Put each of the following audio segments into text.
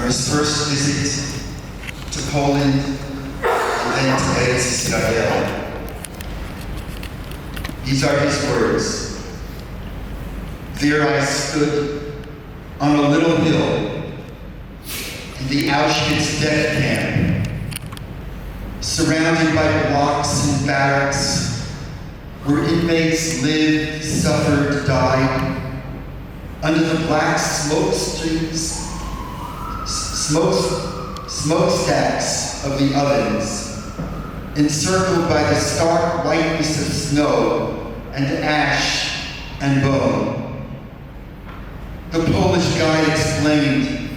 his first visit to Poland and then to Eretz Israel. These are his words. There I stood on a little hill in the Auschwitz death camp, surrounded by blocks and barracks where inmates lived, suffered, died, under the black smokestacks of the ovens, encircled by the stark whiteness of snow and ash and bone. The Polish guide explained,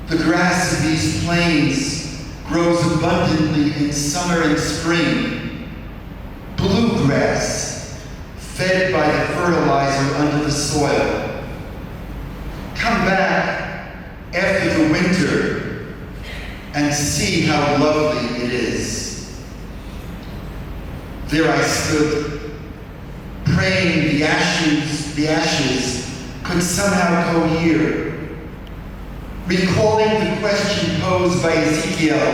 the grass of these plains grows abundantly in summer and spring, bluegrass, fed by the fertilizer under the soil. Come back after the winter and see how lovely it is. There I stood, praying the ashes could somehow cohere, recalling the question posed by Ezekiel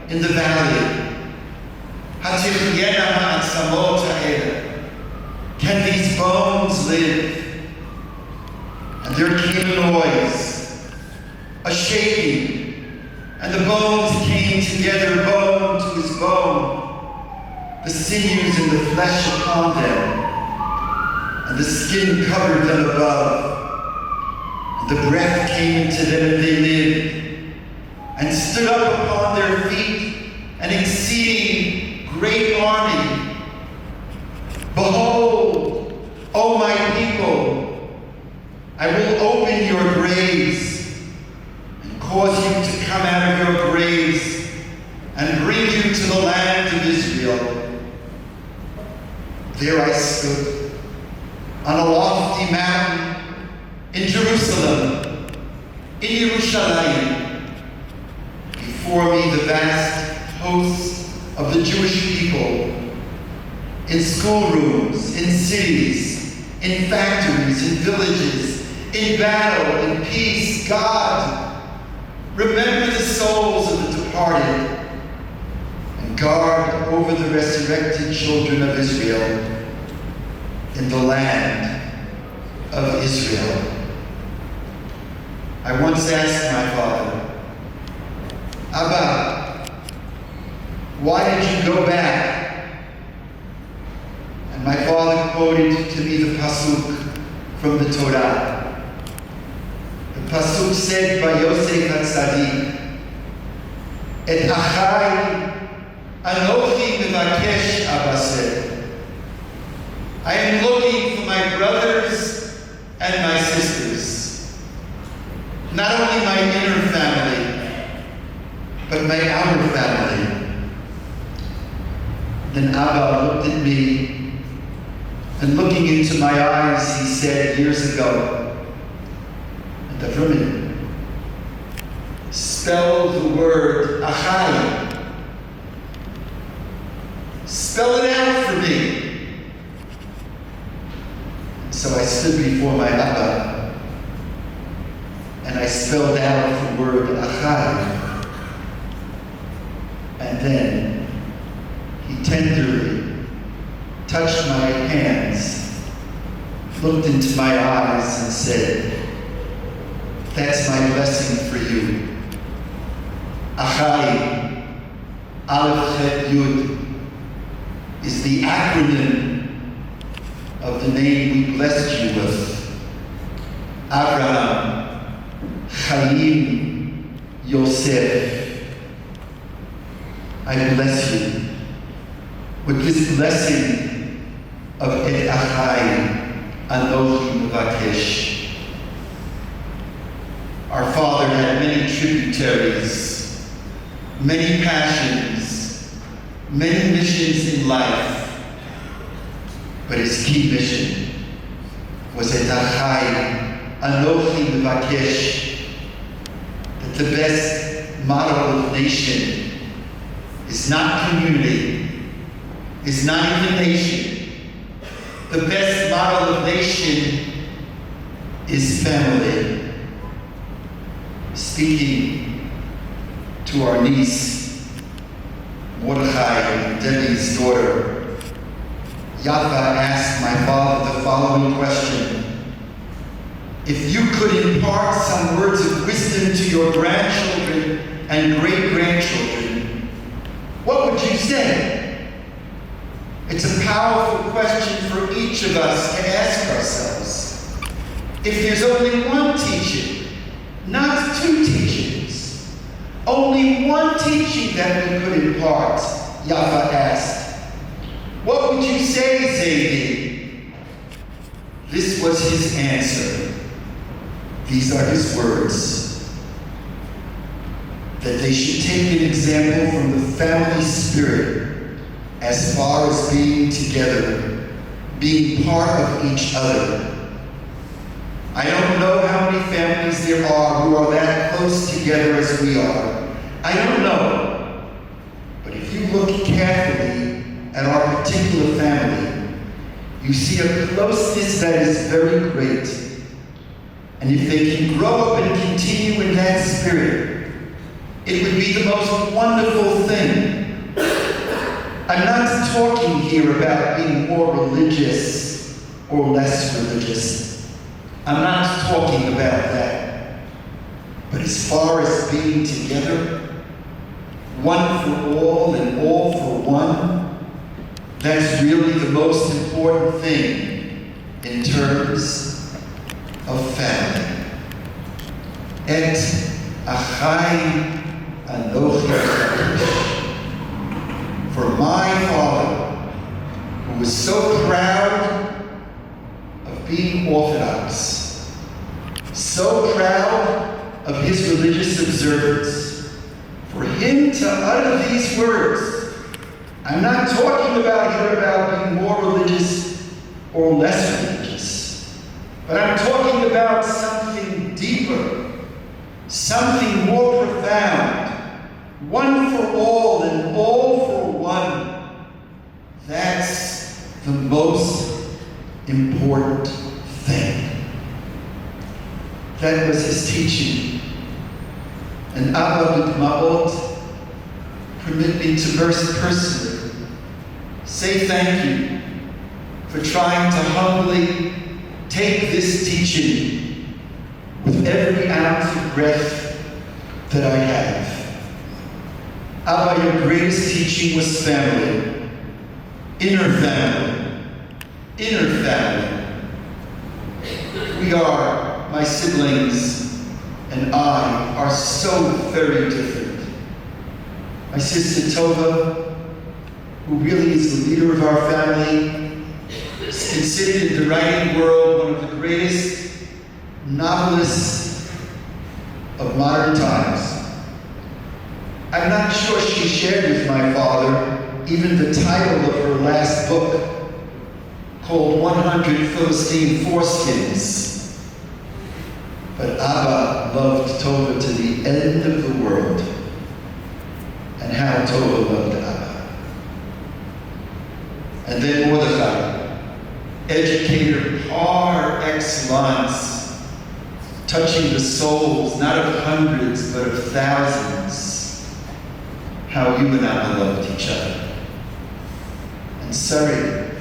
in the valley. Can these bones live? And there came a noise, a shaking, and the bones came together, bone to his bone, the sinews and the flesh upon them, and the skin covered them above. And the breath came into them, and they lived, and stood up upon their feet, an exceeding great army. Behold, O my people, I will open your graves and cause you to come out of your graves and bring you to the land of Israel. There I stood on a lofty mountain in Jerusalem, in Yerushalayim. Before me the vast hosts of the Jewish people, in schoolrooms, in cities, in factories, in villages, in battle, in peace. God, remember the souls of the departed and guard over the resurrected children of Israel in the land of Israel. I once asked my father, Abba, why did you go back? And my father quoted to me the pasuk from the Torah. The pasuk said by Yosef HaTzadik, Et achai anochi mevakesh, Abba said. I am looking for my brothers and my sisters. Not only my inner family, but my outer family. Then Abba looked at me, and looking into my eyes, he said years ago, spell the word achai. Spell it out for me. So I stood before my Abba, and I spelled out the word achai. And then he tenderly touched my hands, looked into my eyes, and said, that's my blessing for you. Achai, Aleph Chet Yud, is the acronym of the name we blessed you with. Abraham, Chaim, Yosef. I bless you with this blessing of Et Achai, Anochi Mevakesh. Our Father had many tributaries, many passions, many missions in life, but his key mission was Et Achai, Anochi Mevakesh, that the best model of nation is not community, is not even nation. The best model of nation is family. speaking to our niece, Mordechai and Debbie's daughter, Yafa asked my father the following question: if you could impart some words of wisdom to your grandchildren and great-grandchildren, what would you say? It's a powerful question for each of us to ask ourselves. If there's only one teaching, not two teachings, only one teaching that we could impart, Yafa asked, what would you say, Zaidi? This was his answer. These are his words: that they should take an example from the family spirit as far as being together, being part of each other. I don't know how many families there are who are that close together as we are. I don't know. But if you look carefully at our particular family, you see a closeness that is very great. And if they can grow up and continue in that spirit, it would be the most wonderful thing. I'm not talking here about being more religious or less religious. I'm not talking about that. But as far as being together, one for all and all for one, that's really the most important thing in terms of family. Et achai anochi kadosh. For my father, who was so proud of being Orthodox, so proud of his religious observance, for him to utter these words, I'm not talking about here about being more religious or less religious, but I'm talking about something deeper, something more profound, one for all and all for one. That's the most important thing. That was his teaching. And Abba B'Dma'ot, permit me to personally say thank you for trying to humbly take this teaching with every ounce of breath that I have. Abba, your greatest teaching was family, inner family, inner family. We are, my siblings and I, are so very different. My sister Tova, who really is the leader of our family, is considered in the writing world one of the greatest novelists of modern times. I'm not sure she shared with my father even the title of her last book, called 100 Philistine Foreskins. But Abba loved Tova to the end of the world. And how Tova loved Abba. And then Mordechai, educator par excellence, touching the souls, not of hundreds, but of thousands. How you and Abba loved each other. And Sari,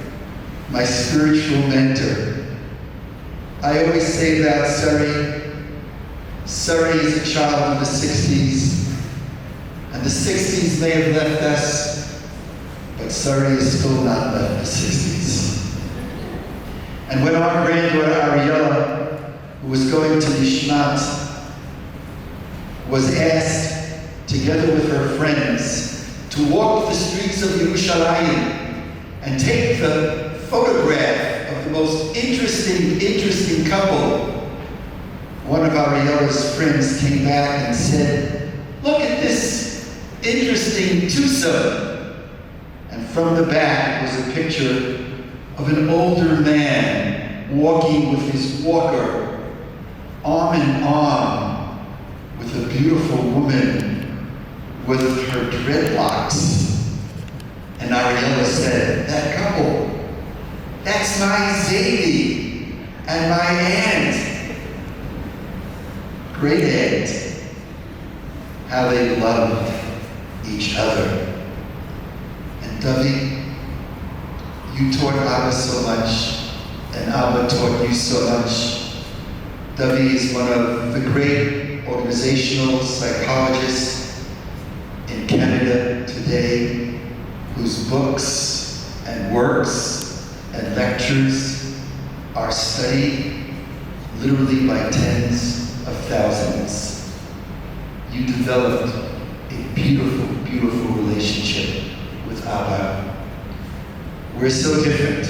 my spiritual mentor. I always say about Sari is a child of the 60s, and the 60s may have left us, but Sari is still not left the 60s. And when our granddaughter Ariella, who was going to Nishmat, was asked, together with her friends, to walk the streets of Yerushalayim and take the photograph of the most interesting couple, one of Ariella's friends came back and said, "Look at this interesting twosome." And from the back was a picture of an older man walking with his walker, arm in arm, with a beautiful woman with her dreadlocks. And Ariella said, "That couple, that's my Zadie and my aunt, great aunt, how they loved each other. And Davi, you taught Abba so much, and Abba taught you so much. Davi is one of the great organizational psychologists in Canada today, whose books and works and lectures are studied literally by tens of thousands. You developed a beautiful, beautiful relationship with Abba. We're so different.